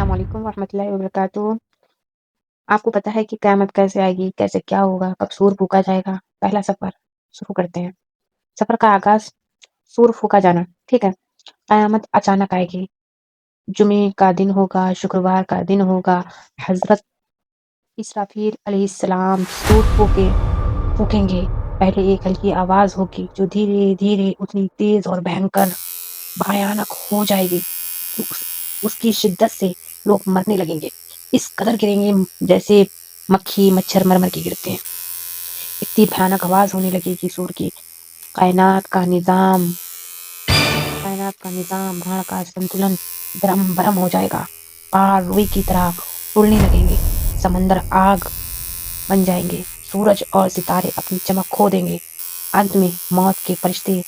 السلام علیکم ورحمۃ اللہ وبرکاتہ۔ آپ کو پتہ ہے کہ قیامت کیسے آئے گی، کیسے کیا ہوگا، کب سور پھونکا جائے گا؟ پہلا سفر شروع کرتے ہیں۔ سفر کا آغاز سور پھونکا جانا، ٹھیک ہے۔ قیامت اچانک آئے گی، جمعے کا دن ہوگا، شکروار کا دن ہوگا۔ حضرت اسرافیل علیہ السلام سور پھونکیں گے۔ پہلے ایک ہلکی آواز ہوگی جو دھیرے دھیرے اتنی تیز اور بھینکر بھیانک ہو جائے گی کہ اس کی شدت سے لوگ مرنے لگیں گے، اس قدر گریں گے جیسے مکھی مچھر مر کے گرتے ہیں۔ اتنی بھیانک آواز ہونے لگے گی سور کی، کائنات کا نظام بھاڑ کا سنتلن درم برم ہو جائے گا، پہاڑ روئی کی طرح اڑنے لگیں گے، سمندر آگ بن جائیں گے، سورج اور ستارے اپنی چمک کھو دیں گے۔ انت میں موت کے فرشتے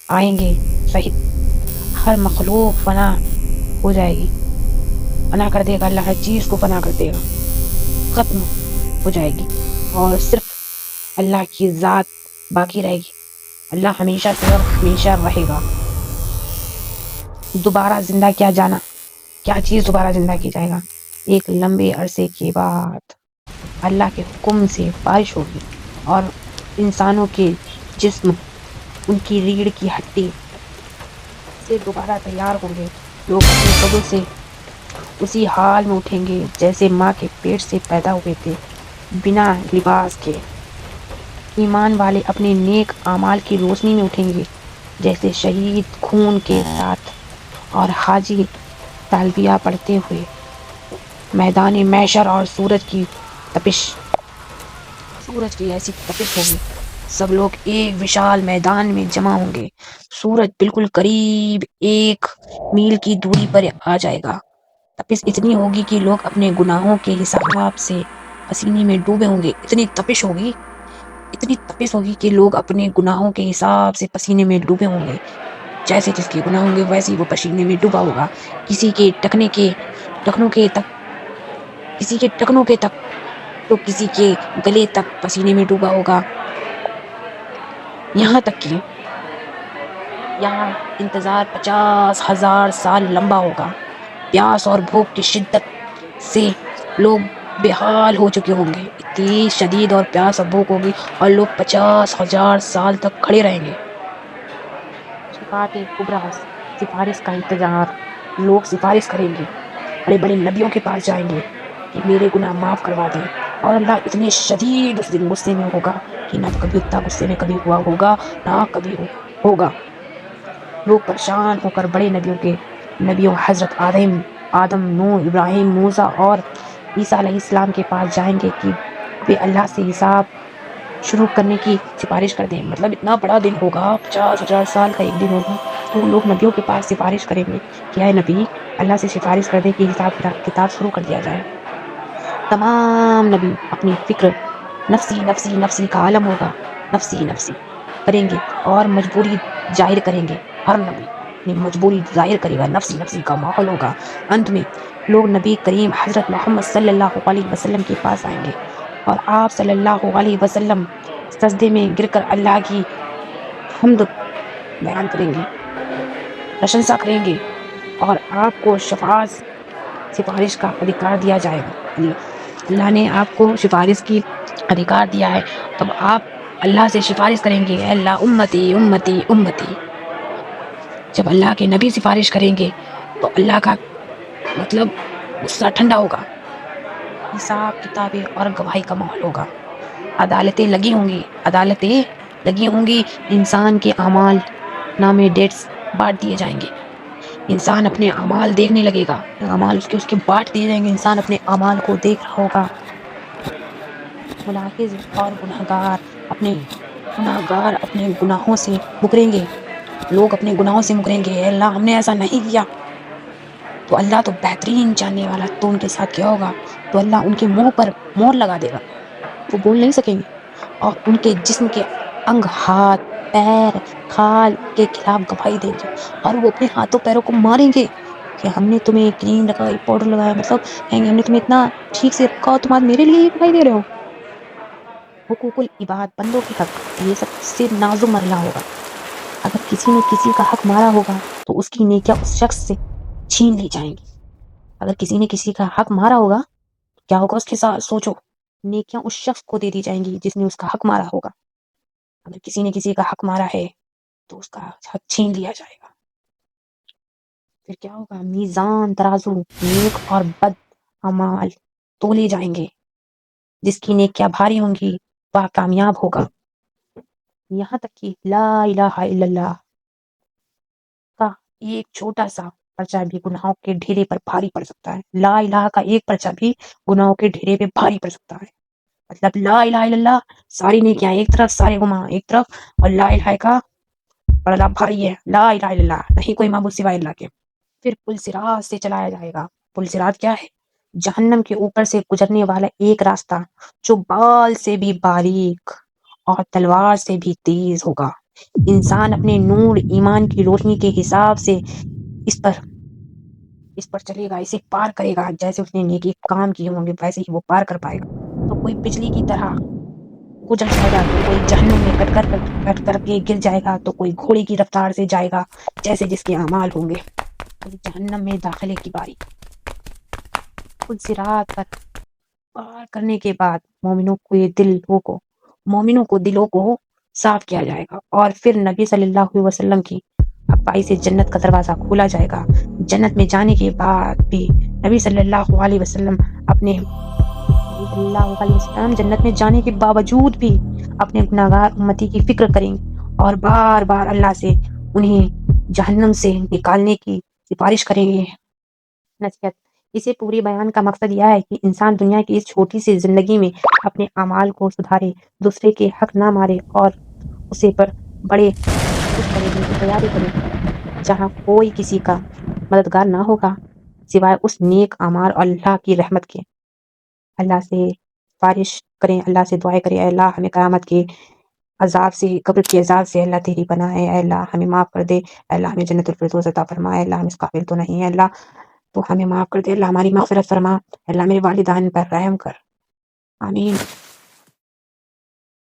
آئیں گے، سہت ہر مخلوق فنا ہو جائے گی، فنا کر دے گا اللہ، ہر چیز کو فنا کر دے گا، ختم ہو جائے گی، اور صرف اللہ کی ذات باقی رہے گی۔ اللہ ہمیشہ سے اور ہمیشہ رہے گا۔ دوبارہ زندہ کیا چیز دوبارہ زندہ کی جائے گا؟ ایک لمبے عرصے کے بعد اللہ کے حکم سے بارش ہوگی اور انسانوں کے جسم ان کی ریڑھ کی ہڈی سے دوبارہ تیار ہوں گے۔ لوگ اپنے قبر سے اسی حال میں اٹھیں گے جیسے ماں کے پیٹ سے پیدا ہوئے تھے، بنا لباس کے۔ ایمان والے اپنے نیک اعمال کی روشنی میں اٹھیں گے جیسے شہید خون کے ساتھ، اور حاجی تلبیہ پڑھتے ہوئے۔ میدان محشر اور سورج کی ایسی تپش ہوگی، سب لوگ ایک وشال میدان میں جمع ہوں گے۔ سورج بالکل قریب 1 میل کی دوری پر آ جائے گا۔ تپش اتنی ہوگی کہ لوگ اپنے گناہوں کے حساب سے پسینے میں ڈوبے ہوں گے۔ اتنی تپش ہوگی کہ لوگ اپنے گناہوں کے حساب سے پسینے میں ڈوبے ہوں گے۔ جیسے جس کے گناہ ہوں گے ویسے وہ پسینے میں ڈوبا ہوگا۔ کسی کے ٹخنوں کے تک تو کسی کے گلے تک پسینے میں ڈوبا ہوگا۔ یہاں تک کہ یہاں انتظار 50,000 سال لمبا ہوگا۔ پیاس اور بھوک کی شدت سے لوگ بے حال ہو چکے ہوں گے، اتنی شدید اور پیاس اور بھوک ہوگی، اور لوگ 50,000 سال تک کھڑے رہیں گے۔ شفاعت کبریٰ، سفارش کا انتظار۔ لوگ سفارش کریں گے، بڑے بڑے نبیوں کے پاس جائیں گے کہ میرے گناہ معاف کروا دیں، اور اللہ اتنے شدید اس دن غصے میں ہوگا کہ نہ تو کبھی اتنا غصے میں کبھی ہوا ہوگا، نہ کبھی ہوگا۔ لوگ پریشان ہو کر بڑے نبیوں حضرت آدم، نوح، ابراہیم، موسیٰ اور عیسیٰ علیہ السلام کے پاس جائیں گے کہ وہ اللہ سے حساب شروع کرنے کی سفارش کر دیں۔ مطلب اتنا بڑا دن ہوگا، 50,000 سال کا ایک دن ہوگا، تو لوگ نبیوں کے پاس سفارش کریں گے کہ اے نبی، اللہ سے سفارش کر دے کہ حساب کتاب شروع کر دیا جائے۔ تمام نبی اپنی فکر نفسی نفسی نفسی کا عالم ہوگا، نفسی نفسی کریں گے اور مجبوری ظاہر کریں گے۔ ہر نبی اپنی مجبوری ظاہر کرے گا، نفسی نفسی کا ماحول ہوگا۔ انت میں لوگ نبی کریم حضرت محمد صلی اللہ علیہ وسلم کے پاس آئیں گے، اور آپ صلی اللہ علیہ وسلم سجدے میں گر کر اللہ کی حمد بیان کریں گے، پرشنسا کریں گے، اور آپ کو سفارش کا ادھیکار دیا جائے گا۔ اللہ نے آپ کو سفارش کی ادھیکار دیا ہے، تب آپ اللہ سے سفارش کریں گے، اے اللہ امتی امتی امتی۔ جب اللہ کے نبی سفارش کریں گے تو اللہ کا غصہ ٹھنڈا ہوگا، حساب کتابیں اور گواہی کا ماحول ہوگا۔ عدالتیں لگی ہوں گی، انسان کے اعمال نامے ڈیٹس بانٹ دیے جائیں گے۔ انسان اپنے اعمال دیکھنے لگے گا، اعمال اس کے بانٹ دیے جائیں گے، انسان اپنے اعمال کو دیکھ رہا ہوگا۔ ملاحظ اور گنہگار اپنے گناہوں سے مکریں گے، لوگ اپنے گناہوں سے مکریں گے، اے اللہ ہم نے ایسا نہیں کیا۔ تو اللہ تو بہترین جاننے والا، تو ان کے ساتھ کیا ہوگا؟ تو اللہ ان کے منہ پر مہر لگا دے گا، وہ بول نہیں سکیں گے، اور ان کے جسم کے انگ، ہاتھ، پیر، کھال کے خلاف گواہی دیں گے، اور وہ اپنے ہاتھوں پیروں کو ماریں گے کہ ہم نے تمہیں کریم لگائی، پاؤڈر لگایا، مطلب کہیں گے ہم نے تمہیں اتنا ٹھیک سے رکھا، تم آج میرے لیے یہ گواہی دے رہے ہو۔ حقوق العباد، بندوں کے حق، یہ سب سے نازک مرحلہ ہوگا۔ اگر کسی نے کسی کا حق مارا ہوگا تو اس کی نیکیاں اس شخص سے چھین لی جائیں گی۔ اگر کسی نے کسی کا حق مارا ہوگا کیا ہوگا اس کے ساتھ سوچو، نیکیاں اس شخص کو دے دی جائیں گی جس نے اس کا حق مارا ہوگا. اگر کسی نے کسی کا حق مارا ہے تو اس کا حق چھین لیا جائے گا. پھر کیا ہوگا؟ میزان ترازو نیک اور بد اعمال تولے جائیں گے. جس کی نیکیاں بھاری ہوں گی وہ کامیاب ہوگا. یہاں تک کہ لا الہ الا اللہ کا ایک چھوٹا سا پرچہ بھی گناہوں کے ڈھیرے پر بھاری پڑ سکتا ہے. لا الہ کا ایک پرچہ بھی گناہوں کے ڈھیرے پہ بھاری پڑ سکتا ہے. مطلب لا الہ الا اللہ ساری نیکیاں ایک طرف، سارے گناہ ایک طرف، اور لا الہ کا بڑا بھاری ہے. لا الہ الا اللہ نہیں کوئی معبود سوائے اللہ کے. پھر پل صراط سے چلایا جائے گا. پل صراط کیا ہے؟ جہنم کے اوپر سے گزرنے والا ایک راستہ جو بال سے بھی باریک اور تلوار سے بھی تیز ہوگا. انسان اپنے نور ایمان کی روشنی کے حساب سے اس پر چلے گا، اسے پار کرے گا. جیسے اس نے نیکی کام کیے ہوں گے ویسے ہی وہ پار کر پائے گا. تو کوئی بجلی کی طرح گزر جائے گا، تو کوئی جہنم میں کٹ کر کے گر جائے گا، تو کوئی گھوڑے کی رفتار سے جائے گا جیسے جس کے اعمال ہوں گے. تو جہنم میں داخلے کی باری. پل صراط پر پار کرنے کے بعد مومنوں کو دلوں کو صاف کیا جائے گا، اور پھر نبی صلی اللہ علیہ وسلم کی اگوائی سے جنت کا دروازہ کھولا جائے گا. جنت میں جانے کے بعد بھی نبی صلی اللہ علیہ وسلم جنت میں جانے کے باوجود بھی اپنے گناہگار امتی کی فکر کریں گے اور بار بار اللہ سے انہیں جہنم سے نکالنے کی سفارش کریں گے. نصیحت: اسے پوری بیان کا مقصد یہ ہے کہ انسان دنیا کی اس چھوٹی سی زندگی میں اپنے اعمال کو سدھارے، دوسرے کے حق نہ مارے اور اسے پر بڑے تیاری کرے جہاں کوئی کسی کا مددگار نہ ہوگا سوائے اس نیک اعمال اور اللہ کی رحمت کے. اللہ سے سفارش کریں، اللہ سے دعائیں کریں، اے اللہ ہمیں قیامت کے عذاب سے، قبر کے عذاب سے اللہ تیری پناہ ہے. اے اللہ ہمیں معاف کر دے. اے اللہ ہمیں جنت الفردوس عطا فرما. اے اللہ ہم اس قابل تو نہیں ہے، اللہ تو ہمیں معاف کر دے. اللہ ہماری مغفرت فرما. اللہ میرے والدین پر رحم کر. آمین.